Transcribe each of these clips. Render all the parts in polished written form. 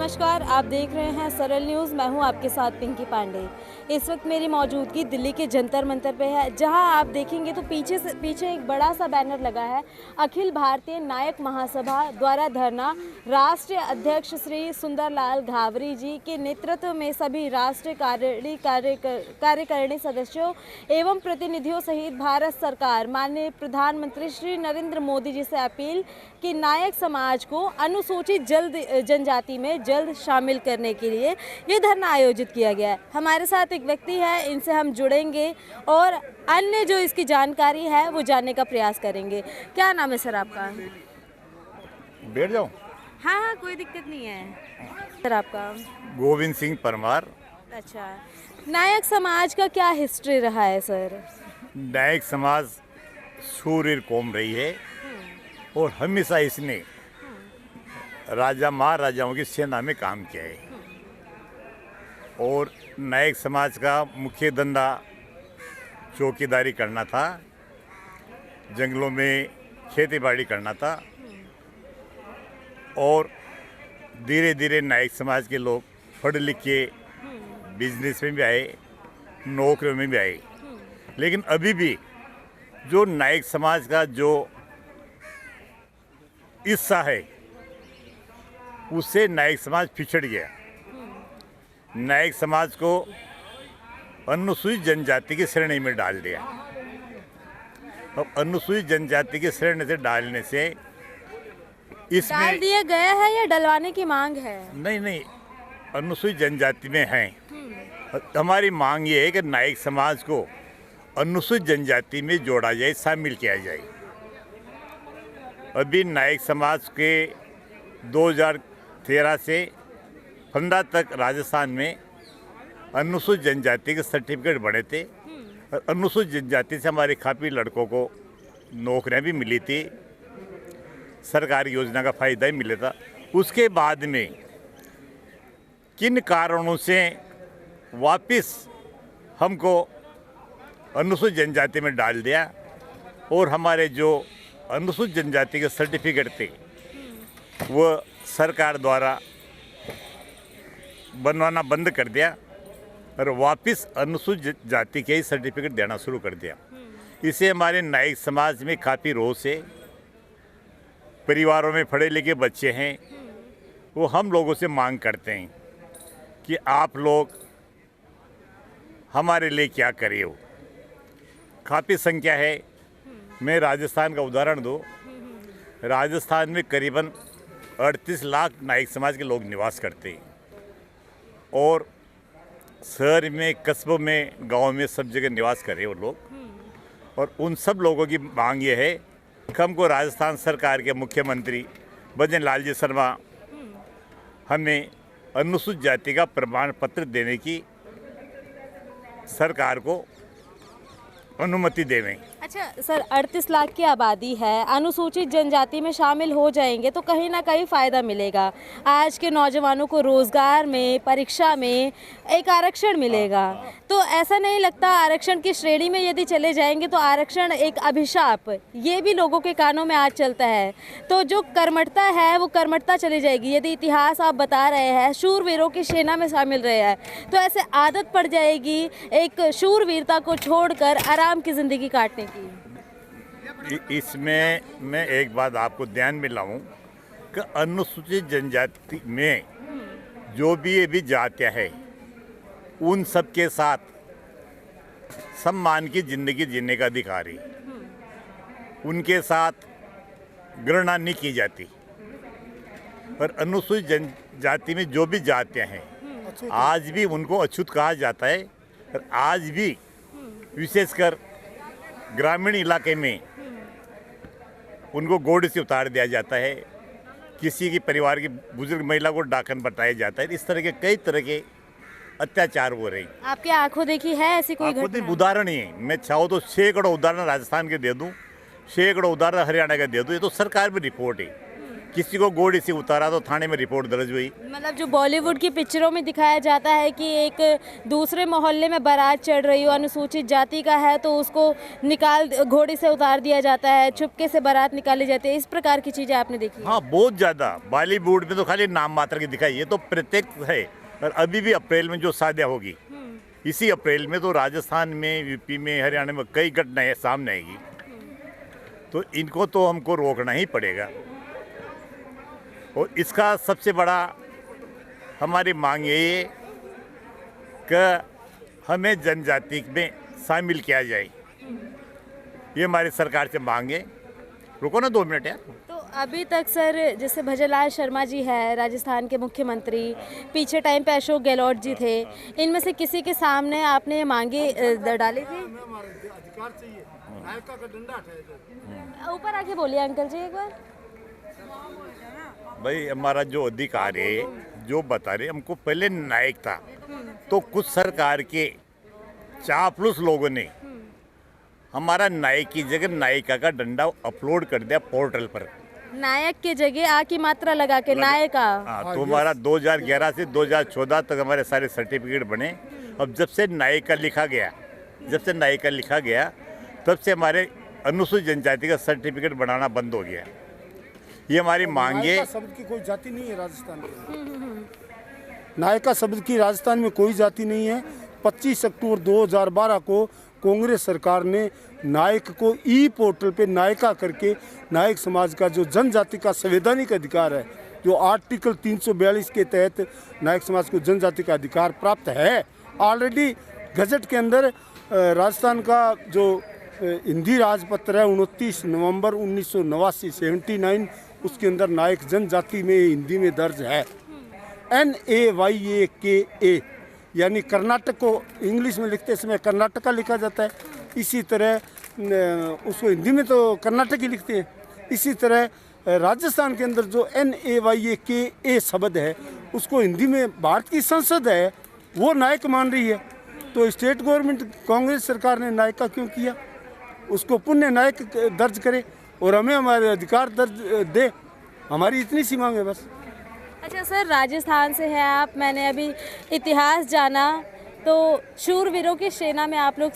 नमस्कार, आप देख रहे हैं सरल न्यूज़। मैं हूं आपके साथ पिंकी पांडे। इस वक्त मेरी मौजूदगी दिल्ली के जंतर मंतर पे है, जहां आप देखेंगे तो पीछे एक बड़ा सा बैनर लगा है। अखिल भारतीय नायक महासभा द्वारा धरना राष्ट्रीय अध्यक्ष श्री सुंदरलाल घावरी जी के नेतृत्व में सभी राष्ट्रीय कार्यकारिणी सदस्यों एवं प्रतिनिधियों सहित भारत सरकार माननीय प्रधानमंत्री श्री नरेंद्र मोदी जी से अपील कि नायक समाज को अनुसूचित जनजाति में जल्द शामिल करने के लिए ये धरना आयोजित किया गया है। हमारे साथ एक व्यक्ति है, इनसे हम जुड़ेंगे और अन्य जो इसकी जानकारी है वो जानने का प्रयास करेंगे। क्या नाम है सर आपका? बैठ जाओ। हाँ, कोई दिक्कत नहीं है सर। आपका? गोविंद सिंह परमार। अच्छा, नायक समाज का क्या हिस्ट्री रहा है सर? नायक समाज शूरवीर कौम रही है और हमेशा इसने राजा महाराजाओं की सेना में काम किया है। और नायक समाज का मुख्य धंधा चौकीदारी करना था, जंगलों में खेती बाड़ी करना था। और धीरे धीरे नायक समाज के लोग पढ़ लिख के बिजनेस में भी आए, नौकरियों में भी आए। लेकिन अभी भी जो नायक समाज का जो हिस्सा है उससे नायक समाज पिछड़ गया। नायक समाज को अनुसूचित जनजाति की श्रेणी में डाल दिया। अब अनुसूचित जनजाति की श्रेणी से डालने से इसमें डाल दिया गया है या डलवाने की मांग है? नहीं, अनुसूचित जनजाति में है। हमारी मांग ये है कि नायक समाज को अनुसूचित जनजाति में जोड़ा जाए, शामिल किया जाए। अभी नायक समाज के 2013 से 15 तक राजस्थान में अनुसूचित जनजाति के सर्टिफिकेट बने थे। और अनुसूचित जनजाति से हमारे काफ़ी लड़कों को नौकरियां भी मिली थी, सरकारी योजना का फ़ायदा ही मिला था। उसके बाद में किन कारणों से वापस हमको अनुसूचित जनजाति में डाल दिया और हमारे जो अनुसूचित जनजाति के सर्टिफिकेट थे वो सरकार द्वारा बनवाना बंद कर दिया और वापस अनुसूचित जाति के ही सर्टिफिकेट देना शुरू कर दिया। इससे हमारे नायक समाज में काफ़ी रोष है। परिवारों में पढ़े लिखे बच्चे हैं, वो हम लोगों से मांग करते हैं कि आप लोग हमारे लिए क्या करे हो। काफ़ी संख्या है। मैं राजस्थान का उदाहरण दूँ, राजस्थान में करीबन 38 लाख नायक समाज के लोग निवास करते हैं। और शहर में, कस्बों में, गांव में सब जगह निवास कर रहे हैं वो लोग। और उन सब लोगों की मांग ये है कि हमको राजस्थान सरकार के मुख्यमंत्री भजन लाल जी शर्मा हमें अनुसूचित जाति का प्रमाण पत्र देने की सरकार को अनुमति देवें। अच्छा सर, 38 लाख की आबादी है, अनुसूचित जनजाति में शामिल हो जाएंगे तो कहीं ना कहीं फ़ायदा मिलेगा। आज के नौजवानों को रोज़गार में, परीक्षा में एक आरक्षण मिलेगा। तो ऐसा नहीं लगता आरक्षण की श्रेणी में यदि चले जाएंगे तो आरक्षण एक अभिशाप, ये भी लोगों के कानों में आज चलता है। तो जो कर्मठता है वो कर्मठता चली जाएगी। यदि इतिहास आप बता रहे हैं शूरवीरों की सेना में शामिल रहे हैं तो ऐसे आदत पड़ जाएगी एक शूरवीरता को छोड़कर आराम की ज़िंदगी काटने की। इसमें मैं एक बात आपको ध्यान में लाऊं कि अनुसूचित जनजाति में जो भी ये भी जातियाँ है उन सब के साथ सम्मान की ज़िंदगी जीने का अधिकार है। उनके साथ गणना नहीं की जाती। और अनुसूचित जनजाति में जो भी जातियाँ हैं आज भी उनको अछूत कहा जाता है। और आज भी विशेषकर ग्रामीण इलाके में उनको गोड़ से उतार दिया जाता है। किसी की परिवार की बुजुर्ग महिला को डाकन बताया जाता है। इस तरह के कई तरह के अत्याचार हो रहे हैं। आपकी आंखों देखी है ऐसी कोई घटना? उदाहरण ही है। मैं चाहूँ तो सैकड़ों उदाहरण राजस्थान के दे दूँ, सैकड़ों उदाहरण हरियाणा के दे दूँ। ये तो सरकार में रिपोर्ट है किसी को गोड़ी से उतारा तो थाने में रिपोर्ट दर्ज हुई। मतलब जो बॉलीवुड की पिक्चरों में दिखाया जाता है कि एक दूसरे मोहल्ले में बारात चढ़ रही हो, अनुसूचित जाति का है तो उसको निकाल घोड़ी से उतार दिया जाता है, चुपके से बारात निकाली जाती है, इस प्रकार की चीज़ें आपने देखी हैं? हाँ, बहुत ज़्यादा। बॉलीवुड में तो खाली नाम मात्र की दिखाई, ये तो प्रत्यक्ष है। और अभी भी अप्रैल में जो शादियाँ होगी, इसी अप्रैल में तो राजस्थान में, यूपी में, हरियाणा में कई घटनाएं सामने आएगी। तो इनको तो हमको रोकना ही पड़ेगा। और इसका सबसे बड़ा हमारी मांग ये है कि हमें जनजाति में शामिल किया जाए, ये हमारी सरकार से मांग है। रुको ना 2 मिनट यार। तो अभी तक सर जैसे भजनलाल शर्मा जी है राजस्थान के मुख्यमंत्री, पीछे टाइम पे अशोक गहलोत जी थे, इनमें से किसी के सामने आपने ये मांगे डाली थी? अधिकार चाहिए, नायका का डंडा हटाया। ऊपर आके बोलिए अंकल जी एक बार। भाई हमारा जो अधिकार है, जो बता रहे हमको, पहले नायक था तो कुछ सरकार के चापलूस लोगों ने हमारा नायक की जगह नायिका का डंडा अपलोड कर दिया पोर्टल पर। नायक के जगह आ की मात्रा लगा के नायका। हाँ, तो हमारा 2011 से 2014 तक हमारे सारे सर्टिफिकेट बने। अब जब से नायिका लिखा गया तब से हमारे अनुसूचित जनजाति का सर्टिफिकेट बनाना बंद हो गया। ये हमारी मांग है। नायका शब्द की कोई जाति नहीं है राजस्थान में। नायका शब्द की राजस्थान में कोई जाति नहीं है। 25 अक्टूबर 2012 को कांग्रेस सरकार ने नायक को ई पोर्टल पे नायका करके नायक समाज का जो जनजाति का संवैधानिक अधिकार है, जो आर्टिकल 342 के तहत नायक समाज को जनजाति का अधिकार प्राप्त है, ऑलरेडी गजट के अंदर राजस्थान का जो हिंदी राजपत्र है 29 नवंबर 1989 79, उसके अंदर नायक जनजाति में हिंदी में दर्ज है। NAYAKA, यानी कर्नाटक को इंग्लिश में लिखते समय कर्नाटका लिखा जाता है, इसी तरह उसको हिंदी में तो कर्नाटक ही लिखते हैं। इसी तरह राजस्थान के अंदर जो NAYAKA शब्द है, उसको हिंदी में भारत की संसद है वो नायक मान रही है। तो स्टेट गवर्नमेंट कांग्रेस सरकार ने नायका क्यों किया? उसको पुण्य नायक दर्ज करे और हमें हमारे अधिकार दर्ज दे। हमारी इतनी सी मांग है बस। अच्छा सर, राजस्थान से है आप, मैंने अभी इतिहास जाना तो शूरवीरों की सेना में आप लोग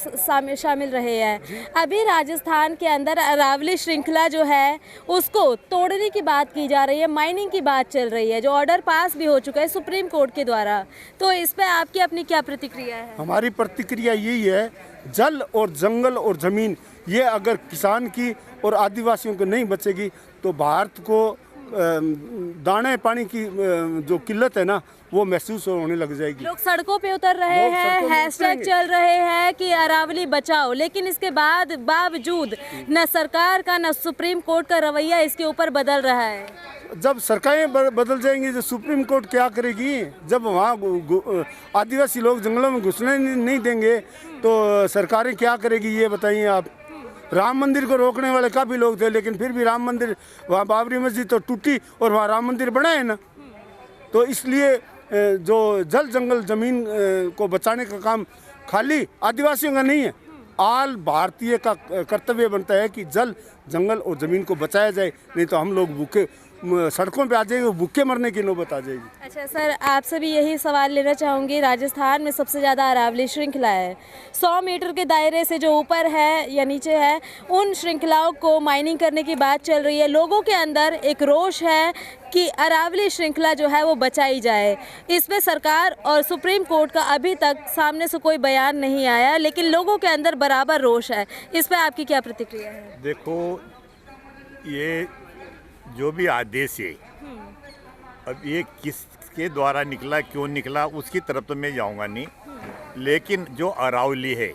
शामिल रहे हैं। अभी राजस्थान के अंदर अरावली श्रृंखला जो है उसको तोड़ने की बात की जा रही है, माइनिंग की बात चल रही है, जो ऑर्डर पास भी हो चुका है सुप्रीम कोर्ट के द्वारा। तो इस पे आपकी अपनी क्या प्रतिक्रिया है? हमारी प्रतिक्रिया यही है, जल और जंगल और ज़मीन ये अगर किसान की और आदिवासियों को नहीं बचेगी तो भारत को दाने पानी की जो किल्लत है ना वो महसूस होने लग जाएगी। लोग सड़कों पे उतर रहे हैं, हैशटैग चल रहे हैं कि अरावली बचाओ, लेकिन इसके बावजूद न सरकार का न सुप्रीम कोर्ट का रवैया इसके ऊपर बदल रहा है। जब सरकारें बदल जाएंगी तो सुप्रीम कोर्ट क्या करेगी? जब वहाँ आदिवासी लोग जंगलों में घुसने नहीं देंगे तो सरकारें क्या करेगी ये बताइए आप। राम मंदिर को रोकने वाले काफ़ी लोग थे, लेकिन फिर भी राम मंदिर, वहाँ बाबरी मस्जिद तो टूटी और वहाँ राम मंदिर बना है ना। तो इसलिए जो जल जंगल ज़मीन को बचाने का काम खाली आदिवासियों का नहीं है, आल भारतीय का कर्तव्य बनता है कि जल जंगल और ज़मीन को बचाया जाए, नहीं तो हम लोग भूखे सड़कों पे आ जाएंगे, भूखे मरने की नौबत आ जाएगी। अच्छा सर, आपसे भी यही सवाल लेना चाहूँगी। राजस्थान में सबसे ज़्यादा अरावली श्रृंखला है, 100 मीटर के दायरे से जो ऊपर है या नीचे है उन श्रृंखलाओं को माइनिंग करने की बात चल रही है। लोगों के अंदर एक रोष है कि अरावली श्रृंखला जो है वो बचाई जाए। इसमें सरकार और सुप्रीम कोर्ट का अभी तक सामने से कोई बयान नहीं आया, लेकिन लोगों के अंदर बराबर रोष है। इस पर आपकी क्या प्रतिक्रिया है? देखो, ये जो भी आदेश है, अब ये किसके द्वारा निकला, क्यों निकला, उसकी तरफ तो मैं जाऊंगा नहीं, लेकिन जो अरावली है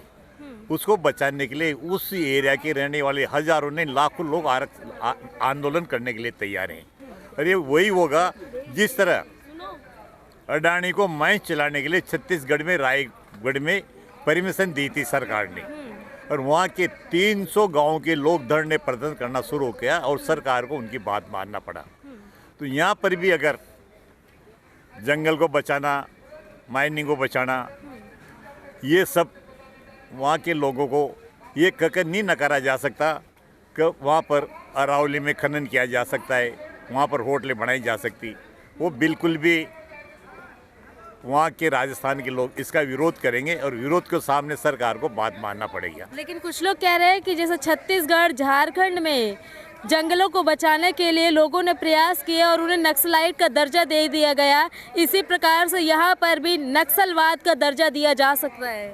उसको बचाने के लिए उस एरिया के रहने वाले हजारों ने लाखों लोग आंदोलन करने के लिए तैयार हैं। और ये वही होगा जिस तरह अडानी को माइंस चलाने के लिए छत्तीसगढ़ में रायगढ़ में परमिशन दी थी सरकार ने, और वहाँ के 300 गांव के लोग धरने प्रदर्शन करना शुरू किया और सरकार को उनकी बात मानना पड़ा। तो यहाँ पर भी अगर जंगल को बचाना, माइनिंग को बचाना, ये सब वहाँ के लोगों को ये कहकर नहीं नकारा जा सकता कि वहाँ पर अरावली में खनन किया जा सकता है, वहाँ पर होटलें बनाई जा सकती, वो बिल्कुल भी वहाँ के राजस्थान के लोग इसका विरोध करेंगे और विरोध के सामने सरकार को बात मानना पड़ेगा। लेकिन कुछ लोग कह रहे हैं कि जैसे छत्तीसगढ़ झारखंड में जंगलों को बचाने के लिए लोगों ने प्रयास किया और उन्हें नक्सलाइट का दर्जा दे दिया गया, इसी प्रकार से यहाँ पर भी नक्सलवाद का दर्जा दिया जा सकता है।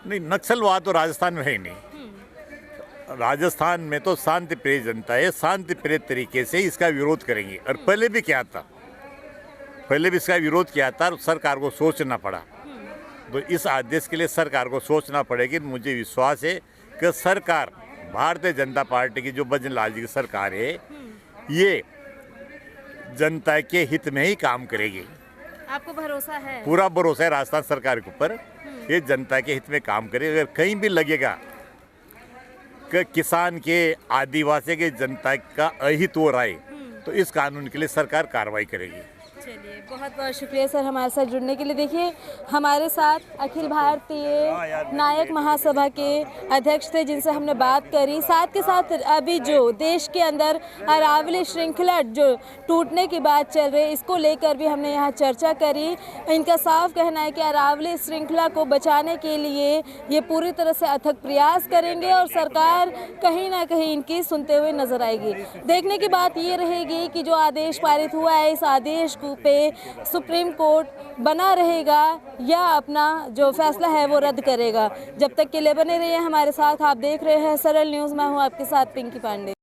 नहीं, नक्सलवाद तो राजस्थान में है ही नहीं। राजस्थान में तो शांति प्रिय जनता है, शांति प्रिय तरीके से इसका विरोध करेंगे। और पहले भी क्या था, पहले भी इसका विरोध किया था और सरकार को सोचना पड़ा। तो इस आदेश के लिए सरकार को सोचना पड़ेगी। मुझे विश्वास है कि सरकार, भारतीय जनता पार्टी की जो भजन लाल जी की सरकार है, ये जनता के हित में ही काम करेगी। आपको भरोसा है? पूरा भरोसा है राजस्थान सरकार के ऊपर, ये जनता के हित में काम करेगी। अगर कहीं भी लगेगा कि किसान के, आदिवासी के, जनता का अहित हो रहा है, तो इस कानून के लिए सरकार कार्रवाई करेगी। चलिए, बहुत बहुत शुक्रिया सर हमारे साथ जुड़ने के लिए। देखिए, हमारे साथ अखिल भारतीय नायक महासभा के अध्यक्ष थे जिनसे हमने बात करी। साथ के साथ अभी जो देश के अंदर अरावली श्रृंखला जो टूटने की बात चल रही है, इसको लेकर भी हमने यहाँ चर्चा करी। इनका साफ कहना है कि अरावली श्रृंखला को बचाने के लिए ये पूरी तरह से अथक प्रयास करेंगे और सरकार कहीं ना कहीं इनकी सुनते हुए नजर आएगी। देखने की बात ये रहेगी कि जो आदेश पारित हुआ है, इस आदेश पे सुप्रीम कोर्ट बना रहेगा या अपना जो फैसला है वो रद्द करेगा। जब तक के लिए बने रहिए हमारे साथ। आप देख रहे हैं सरल न्यूज़, मैं हूँ आपके साथ पिंकी पांडे।